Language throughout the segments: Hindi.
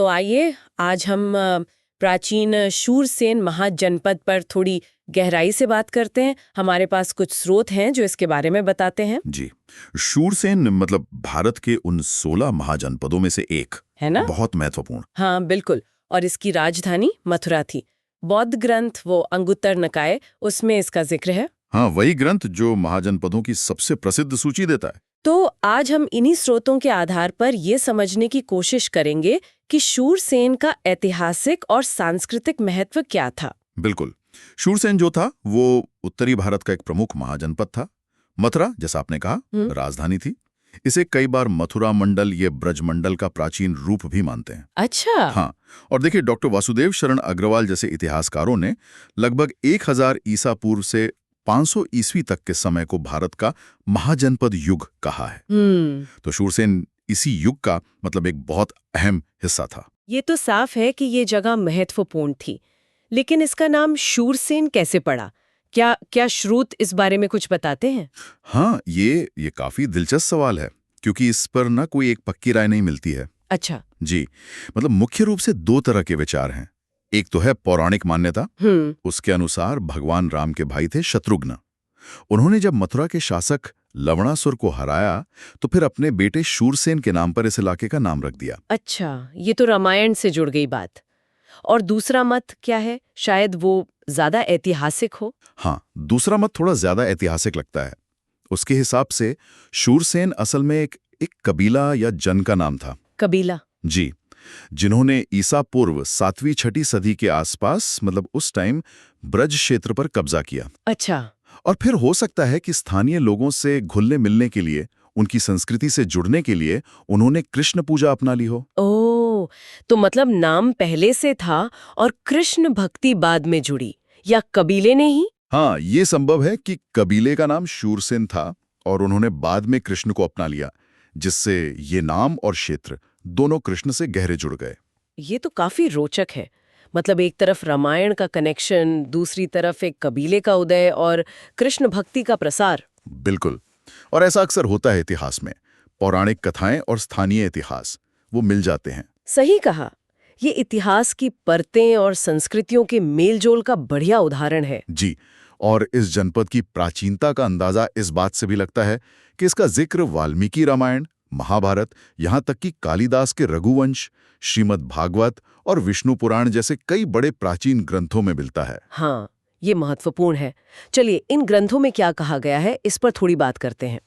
तो आइए आज हम प्राचीन शूरसेन महाजनपद पर थोड़ी गहराई से बात करते हैं। हमारे पास कुछ स्रोत हैं जो इसके बारे में बताते हैं। जी। शूरसेन मतलब भारत के उन 16 महाजनपदों में से एक है ना? बहुत महत्वपूर्ण। हाँ बिल्कुल। और इसकी राजधानी मथुरा थी। बौद्ध ग्रंथ वो अंगुत्तर निकाय, उसमें इसका जिक्र है। हाँ, वही ग्रंथ जो महाजनपदों की सबसे प्रसिद्ध सूची देता है। तो आज हम इन्हीं स्रोतों के आधार पर ये समझने की कोशिश करेंगे कि शूरसेन का ऐतिहासिक और सांस्कृतिक महत्व क्या था। बिल्कुल। शूरसेन जो था वो उत्तरी भारत का एक प्रमुख महाजनपद था। मथुरा, जैसा आपने कहा, राजधानी थी। इसे कई बार मथुरा मंडल ये ब्रज मंडल का प्राचीन रूप भी मानते हैं। अच्छा। हाँ, और देखिए डॉक्टर वासुदेव शरण अग्रवाल जैसे इतिहासकारों ने लगभग 1000 ईसा पूर्व से 500 ईस्वी तक के समय को भारत का महाजनपद युग कहा है। तो शूरसेन इसी युग का मतलब एक बहुत अहम हिस्सा था। ये तो साफ है कि ये जगह महत्वपूर्ण थी, लेकिन इसका नाम शूरसेन कैसे पड़ा? क्या स्रोत इस बारे में कुछ बताते हैं? हाँ, ये काफी दिलचस्प सवाल है, क्योंकि इस पर ना कोई एक पक्की राय नहीं मिलती है। अच्छा। जी, मतलब मुख्य रूप से 2 तरह के विचार हैं। एक तो है पौराणिक मान्यता। उसके अनुसार भगवान राम के भाई थे शत्रुघ्न। उन्होंने जब मथुरा के शासक लवणासुर को हराया तो फिर अपने बेटे शूरसेन के नाम पर इस इलाके का नाम रख दिया। अच्छा, ये तो रामायण से जुड़ गई बात। और दूसरा मत क्या है? शायद वो ज्यादा ऐतिहासिक हो। हाँ, दूसरा मत थोड़ा ज्यादा ऐतिहासिक लगता है। उसके हिसाब से शूरसेन असल में एक कबीला या जन का नाम था। कबीला? जी, जिन्होंने ईसा पूर्व 7वीं-6ठी सदी के आसपास मतलब उस टाइम ब्रज क्षेत्र पर कब्जा किया। अच्छा। और फिर हो सकता है कि स्थानीय लोगों से घुलने मिलने के लिए, उनकी संस्कृति से जुड़ने के लिए उन्होंने कृष्ण पूजा अपना ली हो। ओह, तो मतलब नाम पहले से था और कृष्ण भक्ति बाद में जुड़ी, या कबीले ने ही? हाँ, ये संभव है कि कबीले का नाम शूरसेन था और उन्होंने बाद में कृष्ण को अपना लिया, जिससे ये नाम और क्षेत्र दोनों कृष्ण से गहरे जुड़ गए। ये तो काफी रोचक है। मतलब एक तरफ रामायण का कनेक्शन, दूसरी तरफ एक कबीले का उदय और कृष्ण भक्ति का प्रसार। बिल्कुल। और ऐसा अक्सर होता है इतिहास में। पौराणिक कथाएं और स्थानीय इतिहास वो मिल जाते हैं। सही कहा। ये इतिहास की परतें और संस्कृतियों के मेलजोल का बढ़िया उदाहरण है। जी, और इस जनपद की प्राचीनता का अंदाजा इस बात से भी लगता है कि इसका जिक्र वाल्मीकि रामायण, महाभारत, यहाँ तक कि कालिदास के रघुवंश, श्रीमद् भागवत और विष्णु पुराण जैसे कई बड़े प्राचीन ग्रंथों में मिलता है। हाँ, ये महत्वपूर्ण है। चलिए, इन ग्रंथों में क्या कहा गया है इस पर थोड़ी बात करते हैं।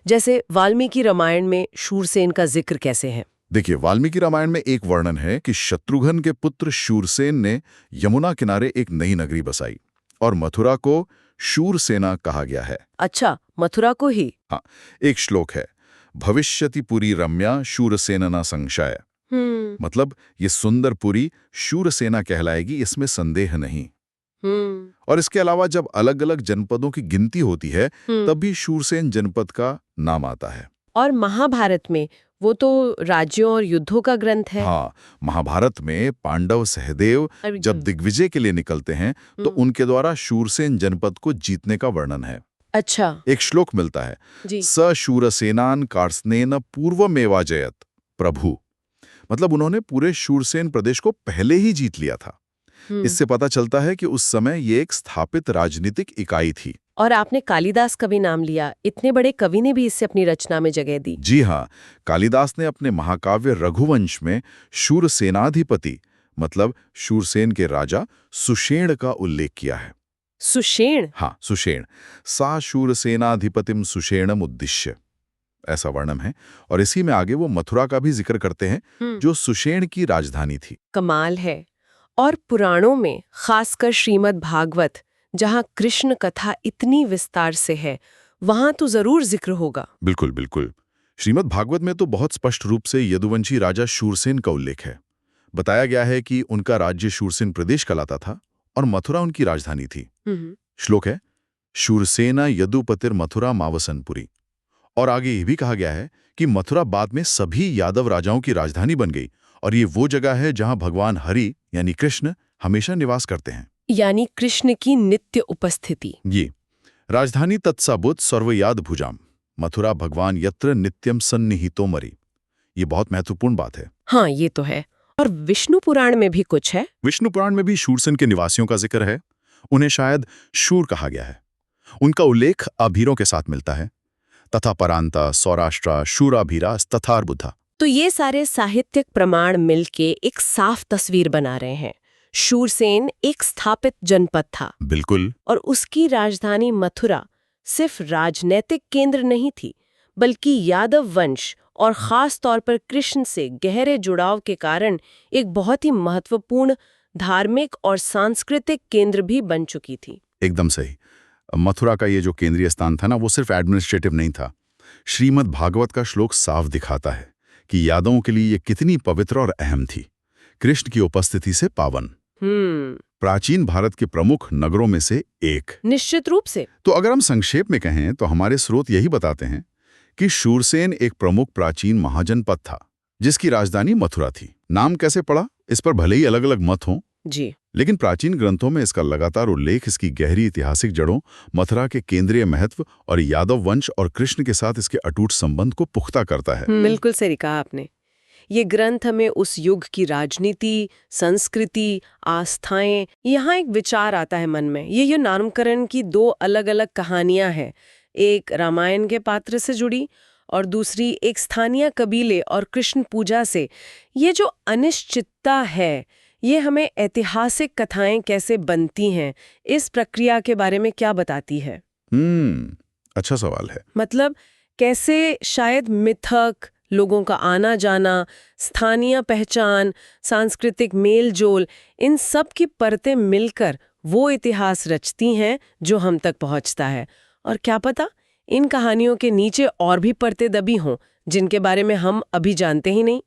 जैसे वाल्मीकि रामायण में शूरसेन का जिक्र कैसे है? देखिए, वाल्मीकि रामायण में एक वर्णन है कि शत्रुघ्न के पुत्र शूरसेन ने यमुना किनारे एक नई नगरी बसाई और मथुरा को शूरसेना कहा गया है। अच्छा, मथुरा को ही? हाँ, एक श्लोक है, भविष्यति पुरी रम्या शूरसेनना संशय। मतलब ये सुंदर पुरी शूरसेना कहलाएगी, इसमें संदेह नहीं। और इसके अलावा जब अलग-अलग जनपदों की गिनती होती है तब भी शूरसेन जनपद का नाम आता है। और महाभारत में वो तो राज्यों और युद्धों का ग्रंथ है। हाँ, महाभारत में पांडव सहदेव जब दिग्विजय के लिए निकलते हैं तो उनके द्वारा शूरसेन जनपद को जीतने का वर्णन है। अच्छा। एक श्लोक मिलता है, स शूरसेनान कार्स्नेन पूर्वमेवाजयत। प्रभु मतलब उन्होंने पूरे शूरसेन प्रदेश को पहले ही जीत लिया था। इससे पता चलता है कि उस समय ये एक स्थापित राजनीतिक इकाई थी। और आपने कालिदास का भी नाम लिया। इतने बड़े कवि ने भी इससे अपनी रचना में जगह दी। जी हाँ, कालिदास ने अपने महाकाव्य रघुवंश में शूरसेनाधिपति मतलब शूरसेन के राजा सुषेण का उल्लेख किया है। सुषेण? हाँ, सुषेण। सा शूरसेनाधिपतिम सुषेणम उद्दिश्य, ऐसा वर्णन है। और इसी में आगे वो मथुरा का भी जिक्र करते हैं जो सुषेण की राजधानी थी। कमाल है। और पुराणों में, खासकर श्रीमद् भागवत, जहाँ कृष्ण कथा इतनी विस्तार से है, वहां तो जरूर जिक्र होगा। बिल्कुल बिल्कुल। श्रीमद् भागवत में तो बहुत स्पष्ट रूप से यदुवंशी राजा शूरसेन का उल्लेख है। बताया गया है कि उनका राज्य शूरसेन प्रदेश कहलाता था और मथुरा उनकी राजधानी थी। श्लोक है, शूरसेना यदुपतिर मथुरा मावसनपुरी। और आगे ये भी कहा गया है कि मथुरा बाद में सभी यादव राजाओं की राजधानी बन गई और ये वो जगह है जहां भगवान हरि यानी कृष्ण हमेशा निवास करते हैं। यानी कृष्ण की नित्य उपस्थिति। ये राजधानी तत्साबुत सर्वयाद भुजाम, मथुरा भगवान यत्र नित्यम सन्निहितो मरी। ये बहुत महत्वपूर्ण बात है। हाँ, ये तो है। और विष्णु पुराण में भी कुछ है। विष्णु पुराण में भी शूरसेन के निवासियों का जिक्र है। उन्हें शायद शूर कहा गया है। उनका उल्लेख अभीरों के साथ मिलता है, तथा परांता, सौराष्ट्र, शूराभीरा, तथार्बुधा। तो ये सारे साहित्यिक प्रमाण मिलके एक साफ तस्वीर बना रहे हैं। शूरसेन एक स्थापित जनपद था। बिल्कुल। और उसकी राजधानी मथुरा सिर्फ राजनीतिक केंद्र नहीं थी, बल्कि यादव वंश और खास तौर पर कृष्ण से गहरे जुड़ाव के कारण एक बहुत ही महत्वपूर्ण धार्मिक और सांस्कृतिक केंद्र भी बन चुकी थी। एकदम सही। मथुरा का ये जो केंद्रीय स्थान था ना, वो सिर्फ एडमिनिस्ट्रेटिव नहीं था। श्रीमद् भागवत का श्लोक साफ दिखाता है कि यादवों के लिए ये कितनी पवित्र और अहम थी, कृष्ण की उपस्थिति से पावन। प्राचीन भारत के प्रमुख नगरों में से एक। निश्चित रूप से। तो अगर हम संक्षेप में कहें तो हमारे स्रोत यही बताते हैं कि शूरसेन एक प्रमुख प्राचीन महाजनपद था, जिसकी राजधानी मथुरा थी। नाम कैसे पड़ा, इस पर भले ही अलग अलग मत हों जी, लेकिन प्राचीन ग्रंथों में इसका लगातार उल्लेख इसकी गहरी ऐतिहासिक जड़ों, मथुरा के केंद्रीय महत्व और यादव वंश और कृष्ण के साथ इसके अटूट संबंध को पुख्ता करता है। बिल्कुल सही कहा आपने। ये ग्रंथ हमें उस युग की राजनीति, संस्कृति, आस्थाएं, यहाँ एक विचार आता है मन में। ये नामकरण की दो अलग अलग कहानियां हैं, एक रामायण के पात्र से जुड़ी और दूसरी एक स्थानीय कबीले और कृष्ण पूजा से। ये जो अनिश्चितता है, ये हमें ऐतिहासिक कथाएं कैसे बनती हैं, इस प्रक्रिया के बारे में क्या बताती है? अच्छा सवाल है। मतलब कैसे शायद मिथक, लोगों का आना जाना, स्थानीय पहचान, सांस्कृतिक मेलजोल, इन सब की परतें मिलकर वो इतिहास रचती हैं जो हम तक पहुंचता है। और क्या पता इन कहानियों के नीचे और भी परतें दबी हों जिनके बारे में हम अभी जानते ही नहीं।